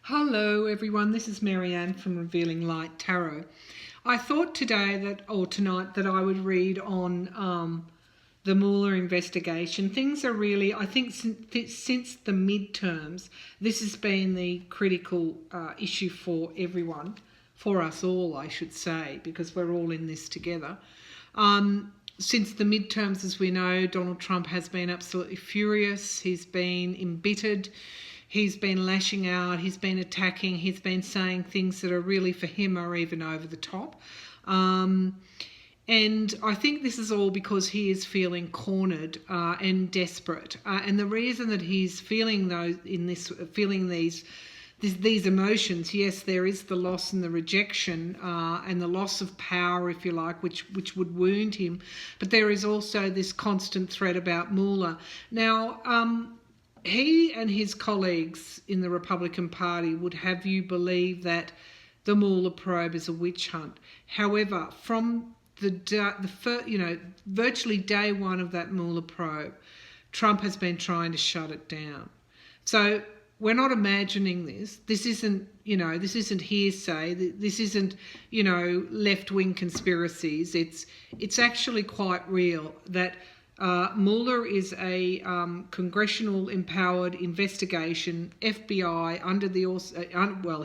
Hello everyone, this is Marianne from Revealing Light Tarot. I thought tonight that I would read on the Mueller investigation. Things are really, I think since the midterms, this has been the critical issue for everyone, for us all I should say, because we're all in this together. Since the midterms, as we know, Donald Trump has been absolutely furious. He's been embittered. He's been lashing out, he's been attacking, he's been saying things that are really for him are even over the top. And I think this is all because he is feeling cornered and desperate. And the reason that he's feeling these emotions, yes, there is the loss and the rejection and the loss of power, if you like, which would wound him. But there is also this constant threat about Mueller. Now, he and his colleagues in the Republican Party would have you believe that the Mueller probe is a witch hunt. However, from virtually day one of that Mueller probe, Trump has been trying to shut it down. So we're not imagining this. This isn't hearsay. This isn't, left-wing conspiracies. It's actually quite real that Mueller is a congressional empowered investigation, FBI,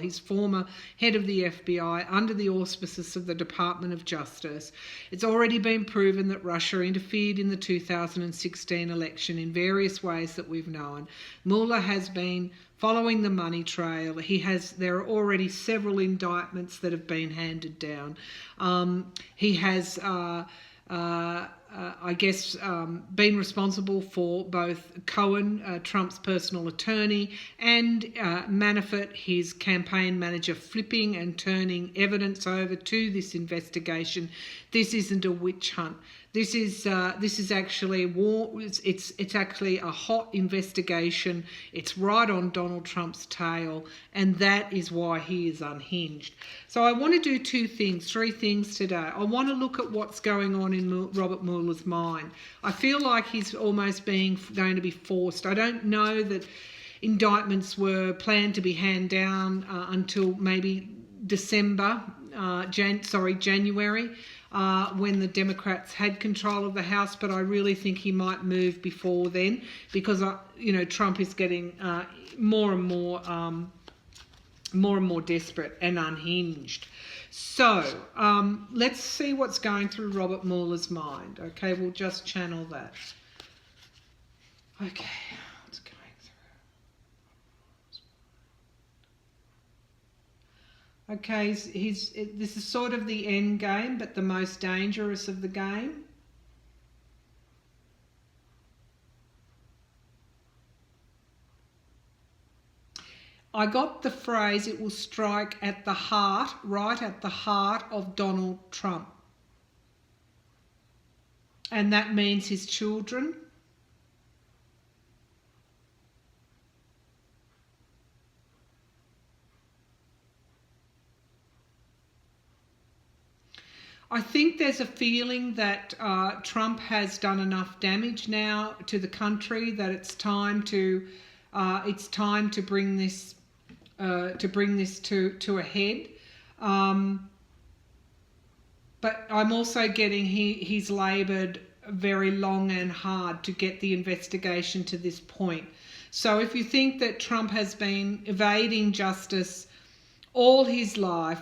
he's former head of the FBI, under the auspices of the Department of Justice. It's already been proven that Russia interfered in the 2016 election in various ways that we've known. Mueller has been following the money trail. There are already several indictments that have been handed down. He has been responsible for both Cohen, Trump's personal attorney, and Manafort, his campaign manager, flipping and turning evidence over to this investigation. This isn't a witch hunt. This is actually war. It's actually a hot investigation. It's right on Donald Trump's tail, and that is why he is unhinged. So I want to do three things today. I want to look at what's going on in Robert Mueller's mind. I feel like he's almost going to be forced. I don't know that indictments were planned to be handed down until maybe January. When the Democrats had control of the House, but I really think he might move before then because Trump is getting more and more desperate and unhinged. So let's see what's going through Robert Mueller's mind. Okay, we'll just channel that. Okay, what's going through? Okay, this is sort of the end game, but the most dangerous of the game. I got the phrase, it will strike at the heart, right at the heart of Donald Trump. And that means his children. I think there's a feeling that Trump has done enough damage now to the country that it's time to bring this to a head. But I'm also getting he's laboured very long and hard to get the investigation to this point. So if you think that Trump has been evading justice all his life,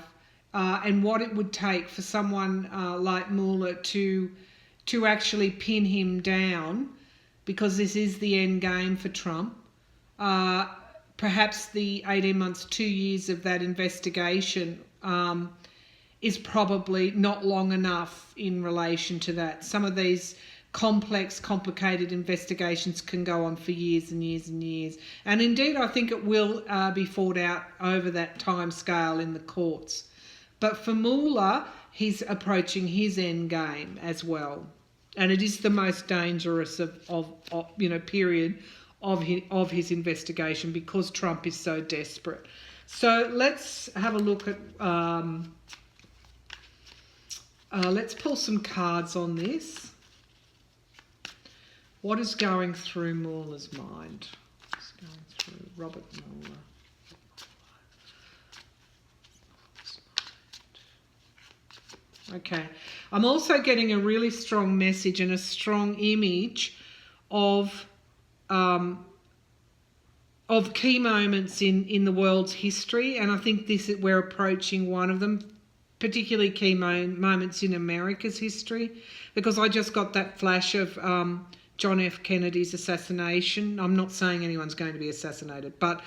and what it would take for someone like Mueller to actually pin him down, because this is the end game for Trump. Perhaps the 18 months, 2 years of that investigation is probably not long enough in relation to that. Some of these complicated investigations can go on for years and years and years. And indeed, I think it will be fought out over that time scale in the courts. But for Mueller, he's approaching his end game as well. And it is the most dangerous period of his investigation because Trump is so desperate. So let's have a look at, let's pull some cards on this. What is going through Mueller's mind? What's going through Robert Mueller? Okay. I'm also getting a really strong message and a strong image of key moments in the world's history, and I think we're approaching one of them, particularly key moments in America's history, because I just got that flash of John F. Kennedy's assassination. I'm not saying anyone's going to be assassinated, but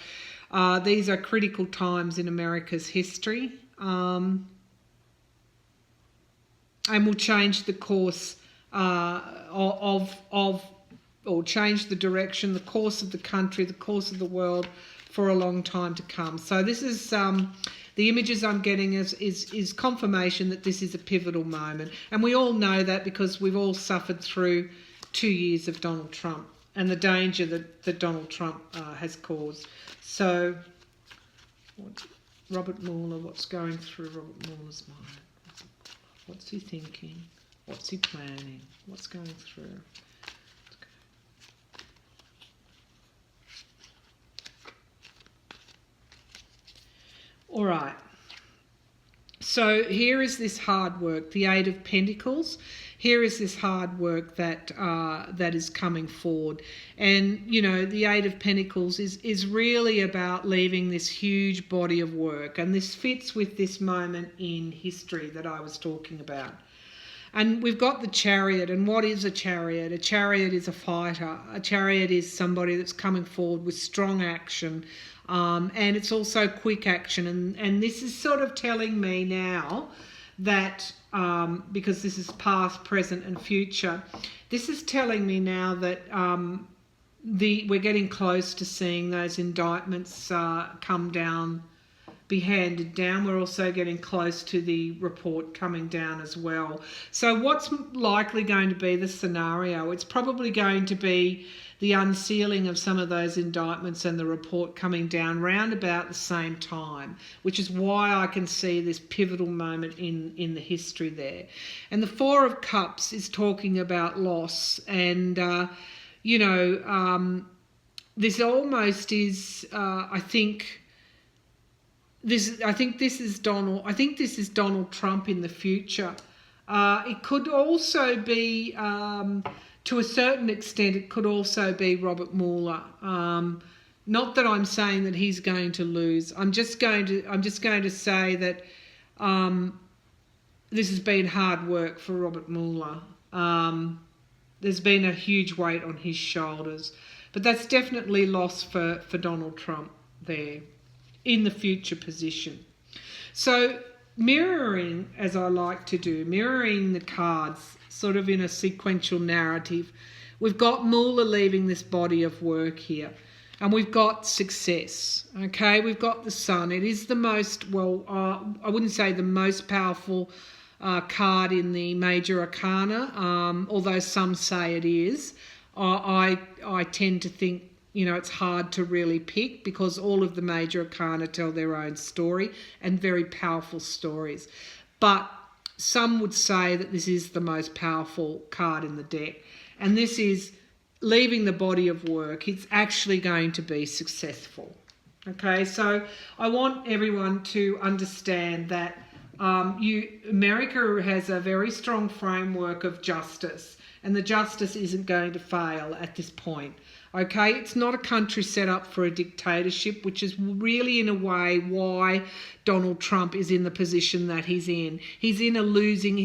these are critical times in America's history, and will change the course or change the direction, the course of the country, the course of the world for a long time to come. So this is the images I'm getting is confirmation that this is a pivotal moment, and we all know that because we've all suffered through 2 years of Donald Trump and the danger that Donald Trump has caused. So, Robert Mueller, what's going through Robert Mueller's mind? What's he thinking? What's he planning? What's going through? All right. So here is this hard work, the Eight of Pentacles. Here is this hard work that is coming forward. And, you know, the Eight of Pentacles is really about leaving this huge body of work. And this fits with this moment in history that I was talking about. And we've got the Chariot. And what is a Chariot? A Chariot is a fighter. A Chariot is somebody that's coming forward with strong action. And it's also quick action. And this is sort of telling me now that, because this is past, present and future, this is telling me now that we're getting close to seeing those indictments come down, be handed down. We're also getting close to the report coming down as well. So what's likely going to be the scenario? It's probably going to be the unsealing of some of those indictments and the report coming down round about the same time, which is why I can see this pivotal moment in the history there. And the Four of Cups is talking about loss, and you know, this almost is I think this is Donald Trump in the future. It could also be to a certain extent, it could also be Robert Mueller. Not that I'm saying that he's going to lose. I'm just going to say that this has been hard work for Robert Mueller. There's been a huge weight on his shoulders, but that's definitely loss for Donald Trump there in the future position. So mirroring, as I like to do, mirroring the cards sort of in a sequential narrative, we've got Mueller leaving this body of work here, and we've got success. Okay, we've got the Sun. It is the most, I wouldn't say the most powerful card in the major arcana, although some say it is. I tend to think, you know, it's hard to really pick because all of the major arcana tell their own story and very powerful stories. But some would say that this is the most powerful card in the deck. And this is leaving the body of work. It's actually going to be successful. Okay, so I want everyone to understand that America has a very strong framework of justice, and the justice isn't going to fail at this point. Okay, it's not a country set up for a dictatorship, which is really in a way why Donald Trump is in the position that he's in. He's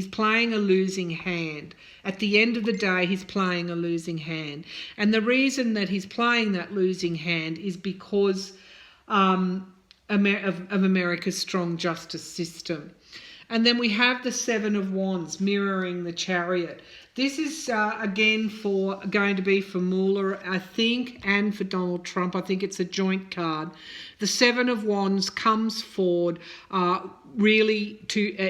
playing a losing hand. At the end of the day, he's playing a losing hand. And the reason that he's playing that losing hand is because of America's strong justice system. And then we have the Seven of Wands mirroring the Chariot. This is, again, going to be for Mueller, I think, and for Donald Trump. I think it's a joint card. The Seven of Wands comes forward really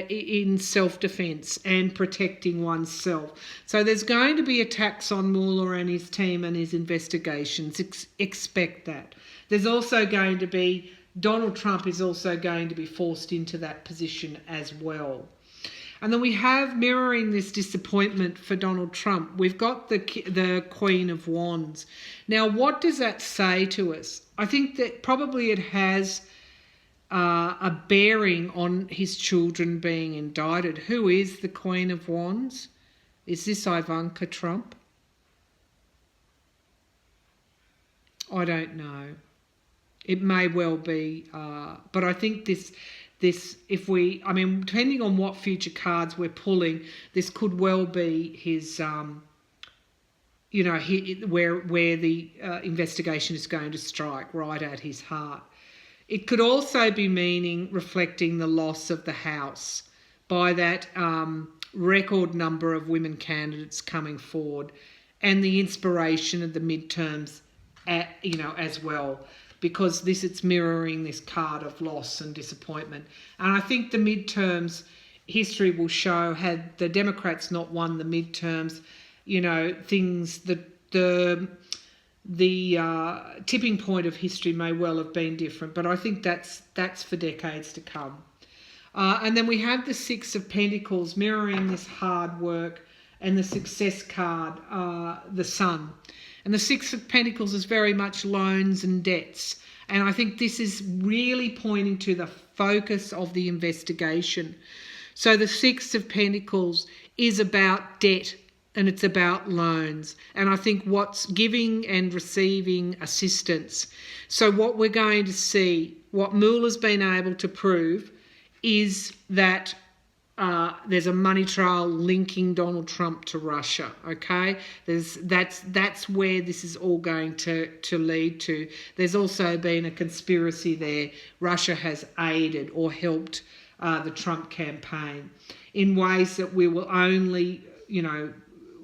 in self-defense and protecting oneself. So there's going to be attacks on Mueller and his team and his investigations. Expect that. There's also going to be, Donald Trump is also going to be forced into that position as well. And then we have, mirroring this disappointment for Donald Trump, we've got the Queen of Wands. Now, what does that say to us? I think that probably it has a bearing on his children being indicted. Who is the Queen of Wands? Is this Ivanka Trump? I don't know. It may well be, but I think this, depending on what future cards we're pulling, this could well be his, where the investigation is going to strike right at his heart. It could also be reflecting the loss of the House by that record number of women candidates coming forward, and the inspiration of the midterms, as well, because it's mirroring this card of loss and disappointment. And I think the midterms, history will show, had the Democrats not won the midterms, the tipping point of history may well have been different, but I think that's for decades to come. And then we have the Six of Pentacles mirroring this hard work, and the success card, the Sun. And the Six of Pentacles is very much loans and debts. And I think this is really pointing to the focus of the investigation. So the Six of Pentacles is about debt, and it's about loans. And I think what's giving and receiving assistance. So what we're going to see, what Mueller's been able to prove, is that there's a money trail linking Donald Trump to Russia. Okay, that's where this is all going to lead to. There's also been a conspiracy there. Russia has aided or helped the Trump campaign in ways that we will only,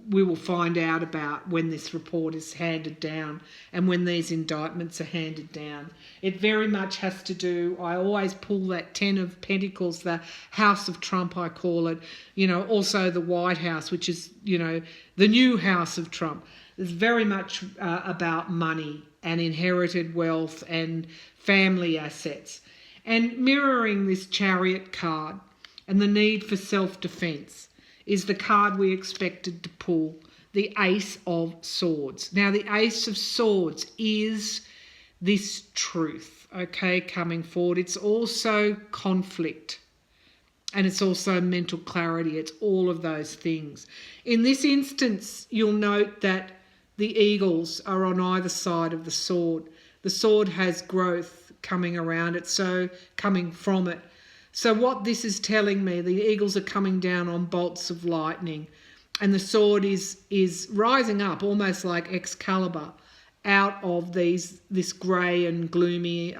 we will find out about when this report is handed down and when these indictments are handed down. It very much has to do, I always pull that 10 of Pentacles, the House of Trump, I call it, also the White House, which is, the new House of Trump. It's very much about money and inherited wealth and family assets. And mirroring this Chariot card and the need for self-defence is the card we expected to pull, the Ace of Swords. Now, the Ace of Swords is this truth, okay, coming forward. It's also conflict, and it's also mental clarity. It's all of those things. In this instance, you'll note that the eagles are on either side of the sword. The sword has growth coming around it, so coming from it. So what this is telling me, the eagles are coming down on bolts of lightning, and the sword is rising up almost like Excalibur out of this grey and gloomy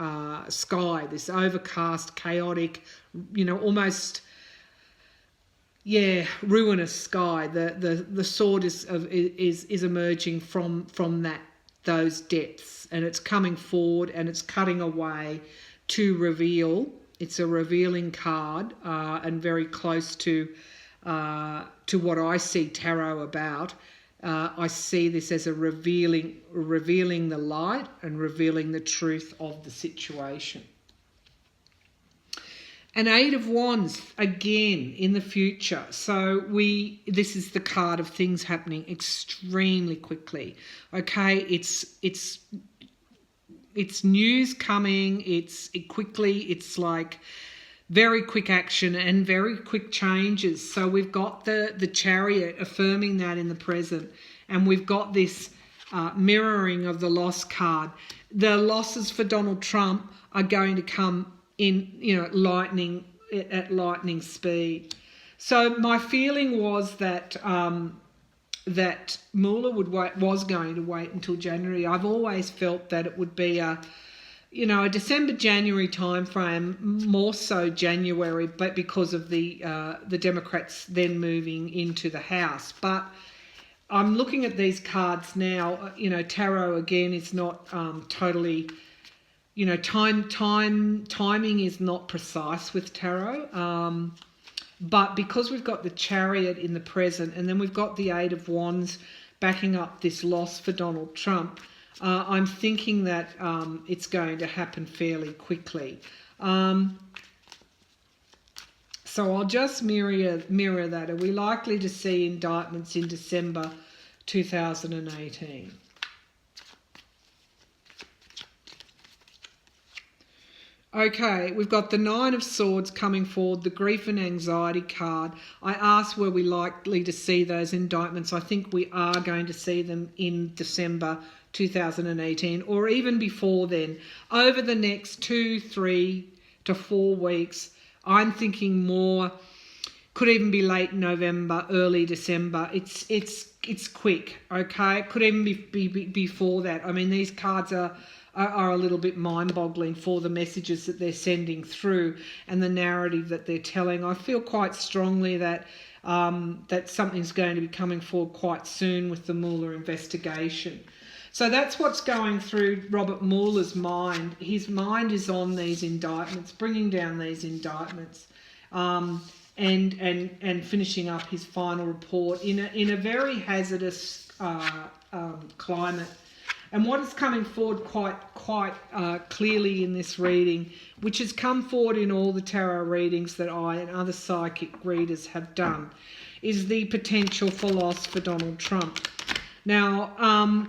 sky, this overcast, chaotic, almost ruinous sky. The sword is emerging from those depths, and it's coming forward and it's cutting away to reveal. It's a revealing card, and very close to what I see tarot about. I see this as a revealing the light and revealing the truth of the situation. An Eight of Wands, again, in the future. So this is the card of things happening extremely quickly. Okay, it's news coming, it's like very quick action and very quick changes. So we've got the Chariot affirming that in the present, and we've got this mirroring of the loss card. The losses for Donald Trump are going to come in, lightning speed. So my feeling was that that Mueller was going to wait until January. I've always felt that it would be a December-January timeframe, more so January, but because of the Democrats then moving into the House. But I'm looking at these cards now. Tarot again is not totally. Timing is not precise with tarot. But because we've got the Chariot in the present, and then we've got the Eight of Wands backing up this loss for Donald Trump, I'm thinking that it's going to happen fairly quickly. So I'll just mirror that. Are we likely to see indictments in December 2018? Okay, we've got the Nine of Swords coming forward, the grief and anxiety card. I asked were we likely to see those indictments. I think we are going to see them in December 2018 or even before then. Over the next 2, 3 to 4 weeks, I'm thinking more, could even be late November, early December. It's quick, okay? It could even be before that. I mean, these cards are a little bit mind-boggling for the messages that they're sending through and the narrative that they're telling. I feel quite strongly that that something's going to be coming forward quite soon with the Mueller investigation. So that's what's going through Robert Mueller's mind. His mind is on these indictments, bringing down these indictments, and finishing up his final report in a very hazardous climate. And what is coming forward quite clearly in this reading, which has come forward in all the tarot readings that I and other psychic readers have done, is the potential for loss for Donald Trump. Now,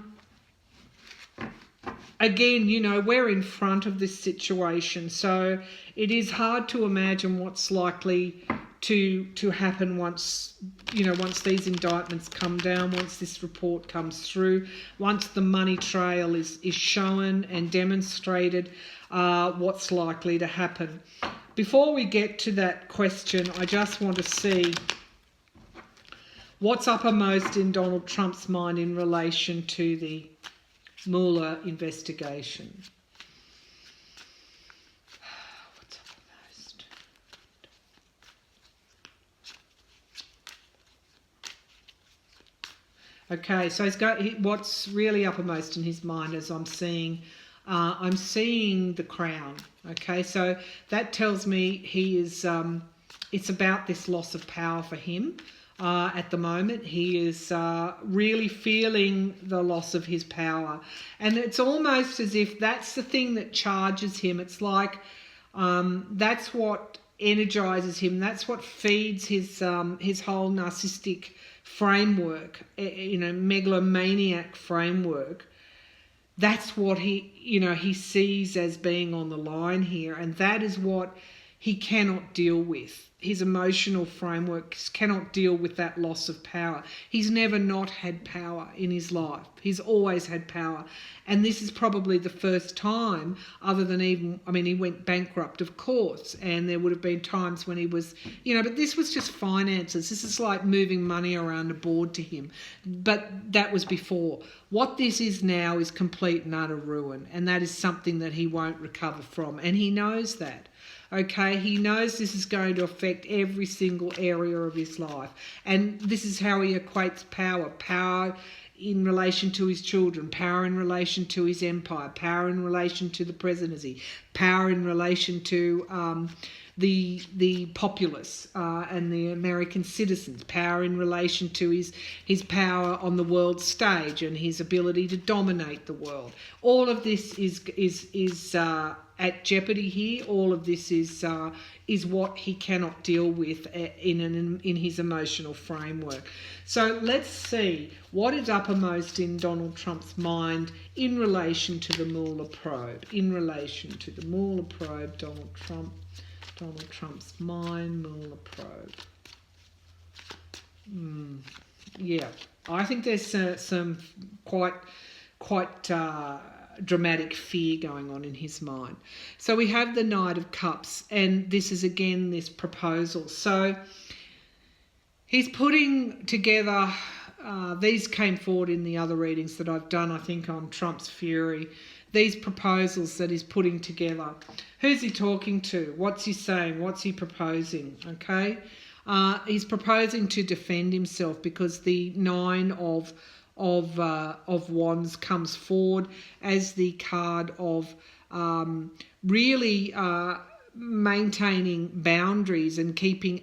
again, you know, we're in front of this situation, so it is hard to imagine what's likely to happen once these indictments come down, once this report comes through, once the money trail is shown and demonstrated, what's likely to happen. Before we get to that question, I just want to see what's uppermost in Donald Trump's mind in relation to the Mueller investigation. Okay, so what's really uppermost in his mind as I'm seeing the crown. Okay, so that tells me he is, it's about this loss of power for him at the moment. He is really feeling the loss of his power. And it's almost as if that's the thing that charges him. It's like that's what energizes him. That's what feeds his whole narcissistic framework, megalomaniac framework. That's what he sees as being on the line here, and that is what he cannot deal with. His emotional framework cannot deal with that loss of power. He's never not had power in his life. He's always had power. And this is probably the first time, other than he went bankrupt, of course, and there would have been times when he was, but this was just finances. This is like moving money around a board to him. But that was before. What this is now is complete and utter ruin, and that is something that he won't recover from, and he knows that. Okay, he knows this is going to affect every single area of his life. And this is how he equates power. Power in relation to his children, power in relation to his empire, power in relation to the presidency, power in relation to the populace and the American citizens, power in relation to his power on the world stage and his ability to dominate the world. All of this is at jeopardy here. All of this is what he cannot deal with in his emotional framework. So let's see what is uppermost in Donald Trump's mind in relation to the Mueller probe. In relation to the Mueller probe, Donald Trump's mind, Mueller probe. Yeah, I think there's some quite dramatic fear going on in his mind. So we have the Knight of Cups, and this is again this proposal. So he's putting together, these came forward in the other readings that I've done, I think, on Trump's fury. These proposals that he's putting together. Who's he talking to? What's he saying? What's he proposing? Okay, he's proposing to defend himself because the Nine of Wands comes forward as the card of really maintaining boundaries and keeping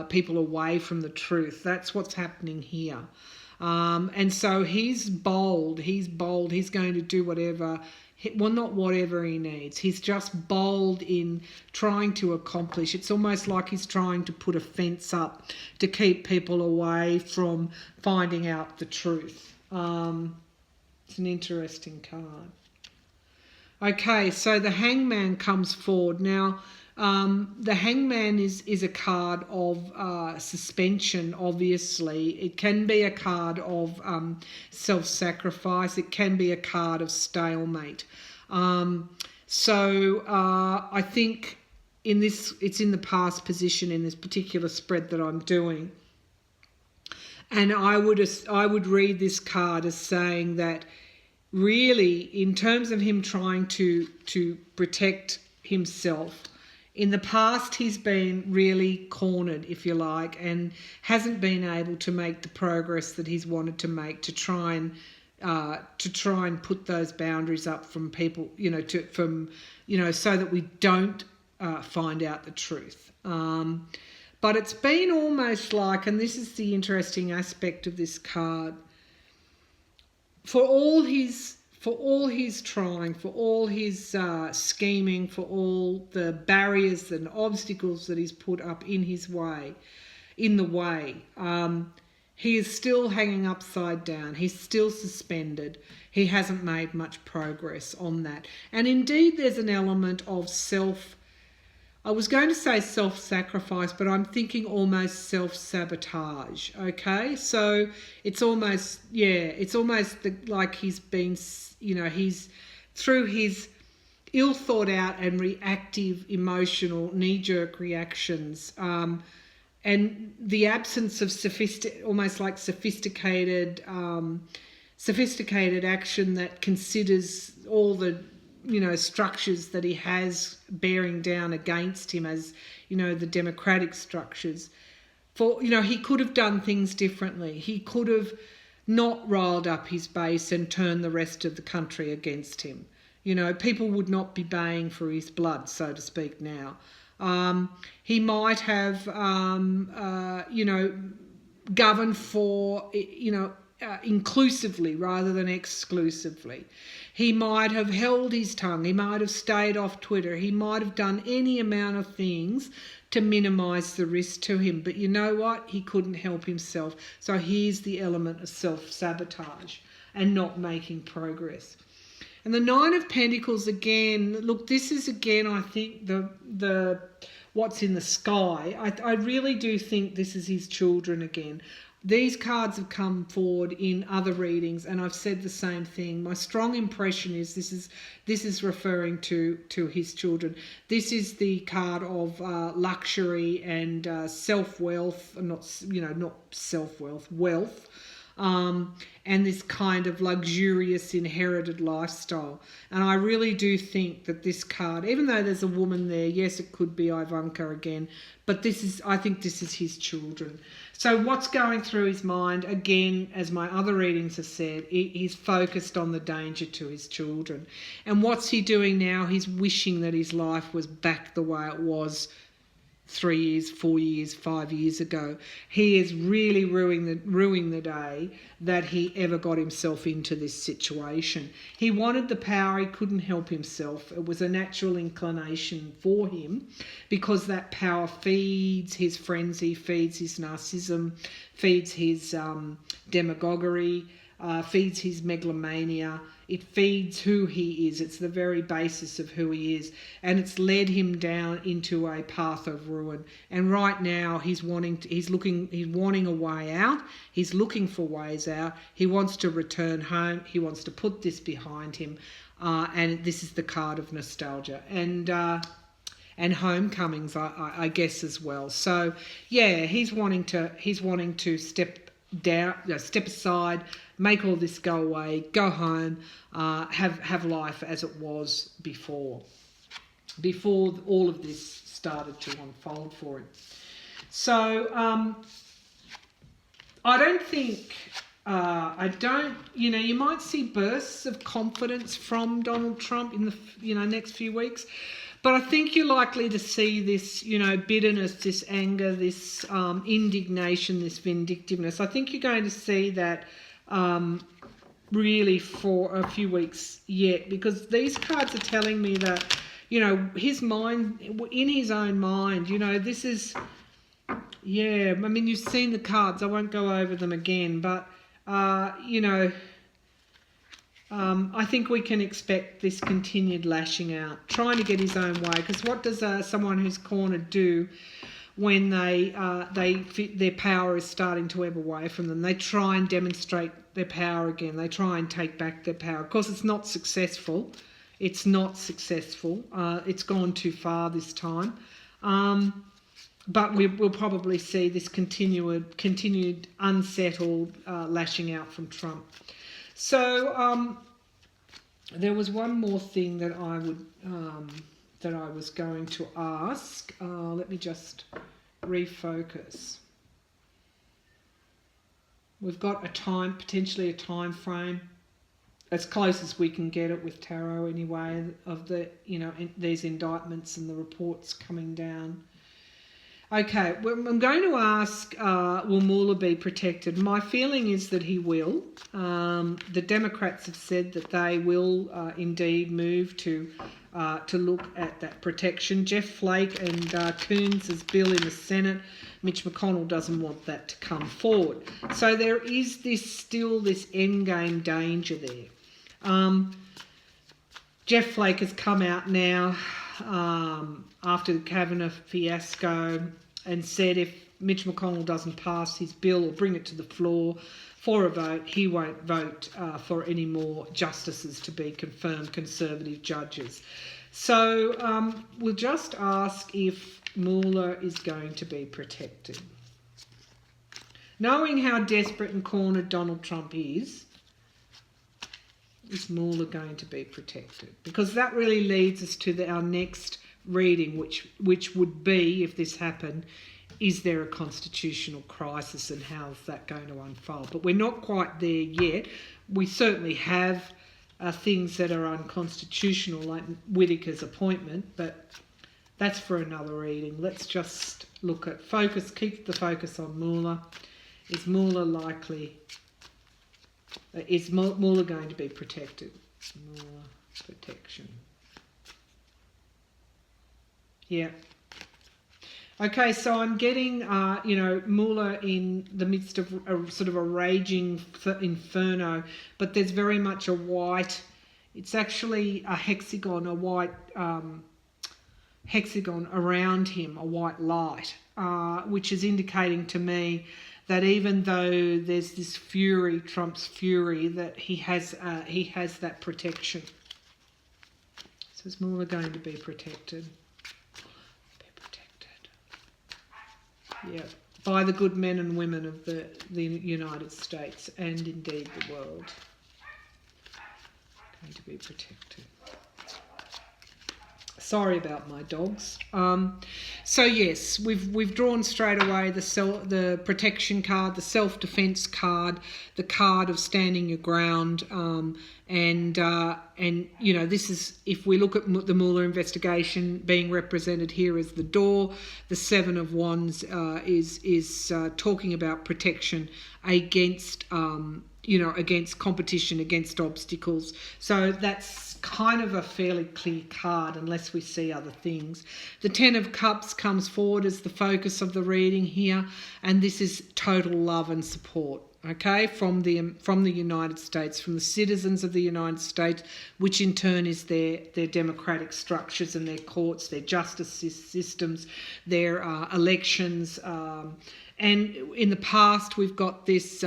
people away from the truth. That's what's happening here. And so he's bold. He's going to do whatever, well, not whatever he needs. He's just bold in trying to accomplish. It's almost like he's trying to put a fence up to keep people away from finding out the truth. It's an interesting card. Okay, so the Hangman comes forward. Now, the Hangman is a card of suspension, obviously. It can be a card of self-sacrifice. It can be a card of stalemate. I think it's in the past position in this particular spread that I'm doing. And I would read this card as saying that really, in terms of him trying to protect himself, in the past he's been really cornered, if you like, and hasn't been able to make the progress that he's wanted to make to try and put those boundaries up from people, so that we don't find out the truth. But it's been almost like, and this is the interesting aspect of this card, for all his trying, for all his scheming, for all the barriers and obstacles that he's put up in the way, he is still hanging upside down. He's still suspended. He hasn't made much progress on that. And indeed, there's an element of I was going to say self-sacrifice, but I'm thinking almost self-sabotage, okay? So it's almost like he's been, he's through his ill-thought-out and reactive, emotional, knee-jerk reactions, and the absence of sophisticated action that considers all the structures that he has bearing down against him, as the democratic structures. He could have done things differently. He could have not riled up his base and turned the rest of the country against him. People would not be baying for his blood, so to speak, now. He might have governed for inclusively rather than exclusively. He might have held his tongue. He might have stayed off Twitter. He might have done any amount of things to minimise the risk to him. But you know what? He couldn't help himself. So here's the element of self-sabotage and not making progress. And the Nine of Pentacles, again, look, this is again, I think, the what's in the sky. I really do think this is his children again. These cards have come forward in other readings, and I've said the same thing. My strong impression is this is referring to his children. This is the card of luxury and self-wealth, not self-wealth, wealth. And this kind of luxurious inherited lifestyle. And I really do think that this card, even though there's a woman there, yes, it could be Ivanka again, but I think this is his children. So what's going through his mind, again, as my other readings have said, he's focused on the danger to his children. And what's he doing now? He's wishing that his life was back the way it was 3 years, 4 years, 5 years ago. He is really ruining the day that he ever got himself into this situation. He wanted the power. He couldn't help himself. It was a natural inclination for him because that power feeds his frenzy, feeds his narcissism, feeds his demagoguery, feeds his megalomania. It feeds who he is. It's the very basis of who he is. And it's led him down into a path of ruin. And right now he's wanting a way out. He's looking for ways out. He wants to return home. He wants to put this behind him. And this is the card of nostalgia. And homecomings, I guess, as well. So yeah, he's wanting to step aside, make all this go away, go home, have life as it was before all of this started to unfold for him. So you might see bursts of confidence from Donald Trump in the next few weeks. But I think you're likely to see this, bitterness, this anger, this indignation, this vindictiveness. I think you're going to see that really for a few weeks yet, because these cards are telling me that, his mind, in his own mind, this is, you've seen the cards. I won't go over them again, but, I think we can expect this continued lashing out, trying to get his own way. Because what does someone who's cornered do when their power is starting to ebb away from them? They try and demonstrate their power again. They try and take back their power. Of course, it's not successful. It's not successful. It's gone too far this time. But we'll probably see this continued unsettled lashing out from Trump. So there was one more thing that I was going to ask. Let me just refocus. We've got potentially a time frame, as close as we can get it with tarot anyway, of these indictments and the reports coming down. Okay, I'm going to ask, will Mueller be protected? My feeling is that he will. The Democrats have said that they will indeed move to look at that protection. Jeff Flake and Coons' bill in the Senate. Mitch McConnell doesn't want that to come forward. So there is still this endgame danger there. Jeff Flake has come out now after the Kavanaugh fiasco and said if Mitch McConnell doesn't pass his bill or bring it to the floor for a vote, he won't vote for any more justices to be confirmed Conservative judges. So we'll just ask if Mueller is going to be protected. Knowing how desperate and cornered Donald Trump is Mueller going to be protected? Because that really leads us to our next reading, which would be, if this happened, is there a constitutional crisis and how's that going to unfold? But we're not quite there yet. We certainly have things that are unconstitutional, like Whittaker's appointment, but that's for another reading. Let's just look at keep the focus on Mueller. Is Mueller Mueller going to be protected? Mueller protection. Yeah. Okay, so I'm getting, Mueller in the midst of a sort of a raging inferno, but there's very much a white, it's actually a hexagon, a white hexagon around him, a white light, which is indicating to me that even though there's this fury, Trump's fury, that he has that protection. So is Mueller going to be protected? Yeah, by the good men and women of the United States and indeed the world. Going to be protected. Sorry about my dogs. So yes, we've drawn straight away the protection card, the self-defense card, the card of standing your ground, and this is, if we look at the Mueller investigation being represented here as the door, the Seven of Wands is talking about protection against against competition, against obstacles. So that's kind of a fairly clear card unless we see other things. The Ten of Cups comes forward as the focus of the reading here, and this is total love and support, okay, from the United States, from the citizens of the United States, which in turn is their democratic structures and their courts, their justice systems, their elections. And in the past, we've got this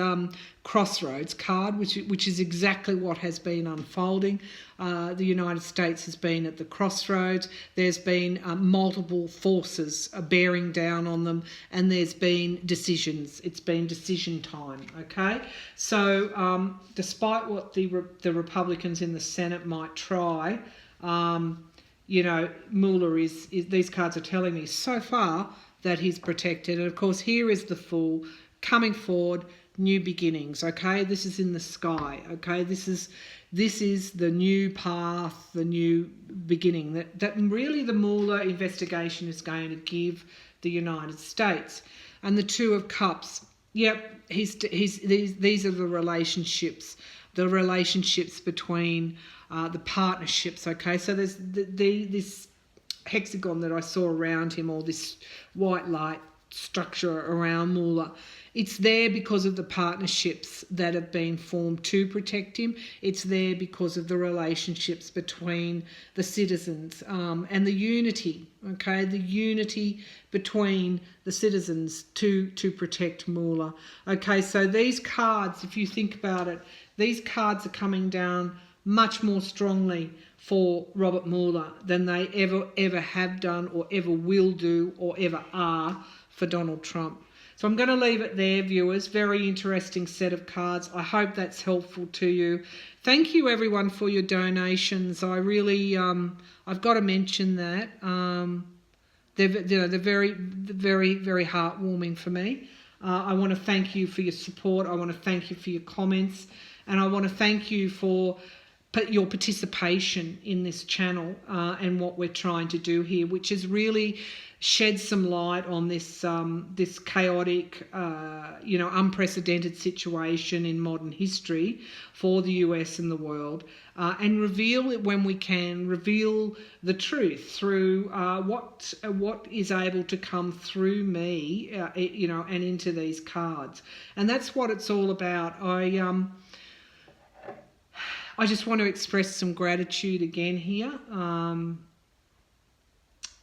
crossroads card, which is exactly what has been unfolding. The United States has been at the crossroads. There's been multiple forces bearing down on them, and there's been decisions. It's been decision time, okay? So despite what the Republicans in the Senate might try, Mueller is these cards are telling me so far that he's protected. And of course, here is the Fool coming forward, new beginnings, okay? This is in the sky, okay? This is the new path, the new beginning that really the Mueller investigation is going to give the United States. And the Two of Cups, yep, these are the relationships between the partnerships, okay? So there's this hexagon that I saw around him, or this white light structure around Mueller, It's there because of the partnerships that have been formed to protect him. It's there because of the relationships between the citizens, and the unity, okay, the unity between the citizens to protect Mueller. Okay, so these cards, if you think about it, these cards are coming down much more strongly for Robert Mueller than they ever have done or ever will do or ever are for Donald Trump. So I'm going to leave it there, viewers. Very interesting set of cards. I hope that's helpful to you. Thank you, everyone, for your donations. I really, I've got to mention that. They're very, very heartwarming for me. I want to thank you for your support. I want to thank you for your comments. And I want to thank you for your participation in this channel and what we're trying to do here, which is really shed some light on this this chaotic, unprecedented situation in modern history for the US and the world, and reveal it when we can, reveal the truth through what is able to come through me, and into these cards. And that's what it's all about. I just want to express some gratitude again here,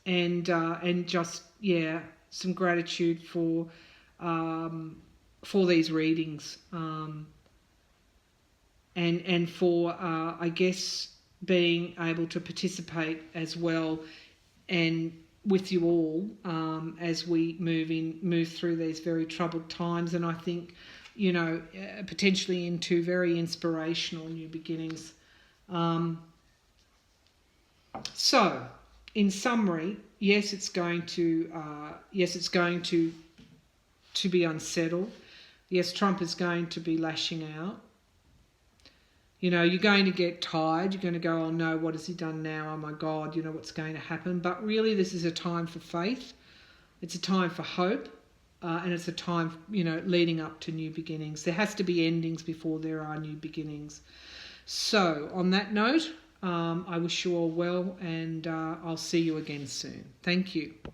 and just some gratitude for these readings, and for I guess being able to participate as well, and with you all as we move through these very troubled times, and I think, potentially into very inspirational new beginnings. So, in summary, yes, it's going to be unsettled. Yes, Trump is going to be lashing out. You're going to get tired. You're going to go, oh no, what has he done now? Oh my God, what's going to happen? But really, this is a time for faith. It's a time for hope. And it's a time, leading up to new beginnings. There has to be endings before there are new beginnings. So, on that note, I wish you all well, and I'll see you again soon. Thank you.